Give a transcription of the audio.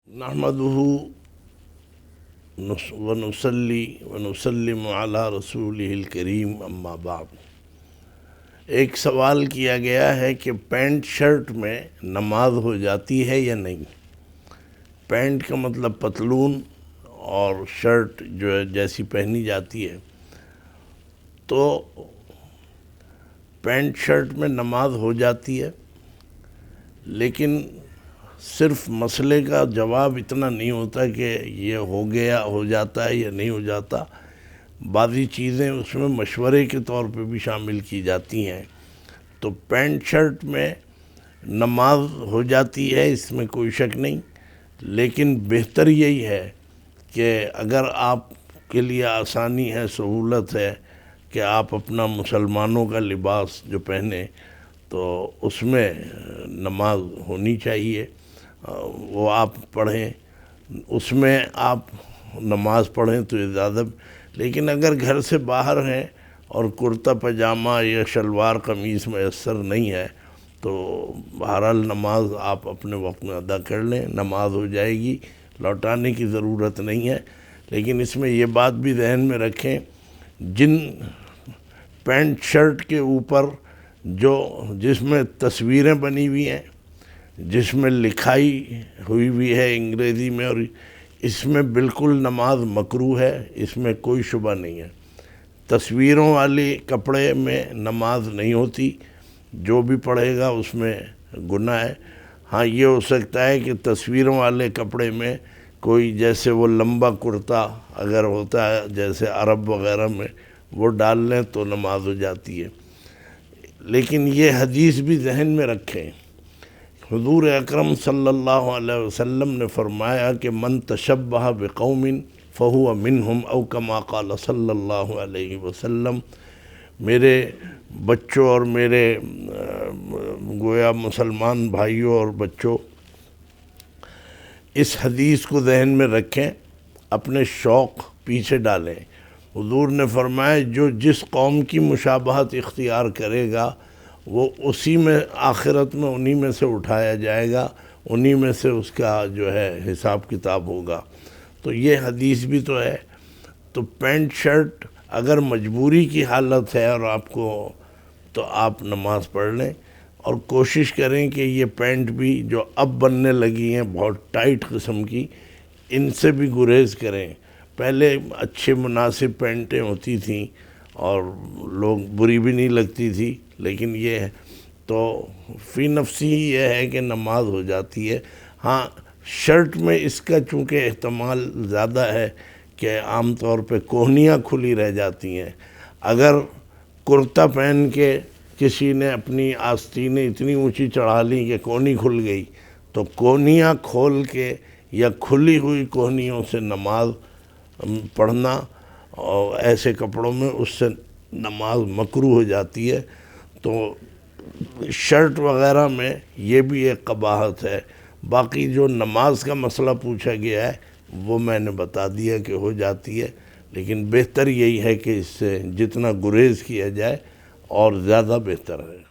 نحمده ونصلي ونسلم علی رسولہ الکریم اما بعد۔ ایک سوال کیا گیا ہے کہ پینٹ شرٹ میں نماز ہو جاتی ہے یا نہیں۔ پینٹ کا مطلب پتلون اور شرٹ جو ہے جیسی پہنی جاتی ہے، تو پینٹ شرٹ میں نماز ہو جاتی ہے، لیکن صرف مسئلے کا جواب اتنا نہیں ہوتا کہ یہ ہو جاتا ہے یا نہیں ہو جاتا۔ بعضی چیزیں اس میں مشورے کے طور پہ بھی شامل کی جاتی ہیں۔ تو پینٹ شرٹ میں نماز ہو جاتی ہے، اس میں کوئی شک نہیں، لیکن بہتر یہی ہے کہ اگر آپ کے لیے آسانی ہے، سہولت ہے کہ آپ اپنا مسلمانوں کا لباس جو پہنیں، تو اس میں نماز ہونی چاہیے، وہ آپ پڑھیں، اس میں آپ نماز پڑھیں تو یہ زیادہ۔ لیکن اگر گھر سے باہر ہیں اور کرتا پاجامہ یا شلوار قمیص میسر نہیں ہے، تو بہرحال نماز آپ اپنے وقت میں ادا کر لیں، نماز ہو جائے گی، لوٹانے کی ضرورت نہیں ہے۔ لیکن اس میں یہ بات بھی ذہن میں رکھیں، جن پینٹ شرٹ کے اوپر جس میں تصویریں بنی ہوئی ہیں، جس میں لکھائی ہوئی ہے انگریزی میں، اور اس میں بالکل نماز مکروہ ہے، اس میں کوئی شبہ نہیں ہے۔ تصویروں والے کپڑے میں نماز نہیں ہوتی، جو بھی پڑھے گا اس میں گناہ ہے۔ ہاں، یہ ہو سکتا ہے کہ تصویروں والے کپڑے میں کوئی جیسے وہ لمبا کرتا اگر ہوتا ہے جیسے عرب وغیرہ میں، وہ ڈال لیں تو نماز ہو جاتی ہے۔ لیکن یہ حدیث بھی ذہن میں رکھیں، حضور اکرم صلی اللہ علیہ وسلم نے فرمایا کہ من تشبہ بقوم فہو منہم، او کما قال صلی اللہ علیہ وسلم۔ میرے بچوں اور میرے گویا مسلمان بھائیوں اور بچوں، اس حدیث کو ذہن میں رکھیں، اپنے شوق پیچھے ڈالیں۔ حضور نے فرمایا جو جس قوم کی مشابہت اختیار کرے گا، وہ اسی میں آخرت میں انہی میں سے اٹھایا جائے گا، انہی میں سے اس کا جو ہے حساب کتاب ہوگا۔ تو یہ حدیث بھی تو ہے۔ تو پینٹ شرٹ اگر مجبوری کی حالت ہے اور آپ کو، تو آپ نماز پڑھ لیں، اور کوشش کریں کہ یہ پینٹ بھی جو اب بننے لگی ہیں بہت ٹائٹ قسم کی، ان سے بھی گریز کریں۔ پہلے اچھے مناسب پینٹیں ہوتی تھیں اور لوگ بری بھی نہیں لگتی تھی، لیکن یہ ہے تو فی نفسی یہ ہے کہ نماز ہو جاتی ہے۔ ہاں، شرٹ میں اس کا چونکہ احتمال زیادہ ہے کہ عام طور پہ کوہنیاں کھلی رہ جاتی ہیں۔ اگر کرتا پہن کے کسی نے اپنی آستینیں اتنی اونچی چڑھا لیں کہ کونی کھل گئی، تو کونیاں کھول کے یا کھلی ہوئی کونیوں سے نماز پڑھنا اور ایسے کپڑوں میں، اس سے نماز مکروہ ہو جاتی ہے۔ تو شرٹ وغیرہ میں یہ بھی ایک قباحت ہے۔ باقی جو نماز کا مسئلہ پوچھا گیا ہے وہ میں نے بتا دیا کہ ہو جاتی ہے، لیکن بہتر یہی ہے کہ اس سے جتنا گریز کیا جائے اور زیادہ بہتر ہے۔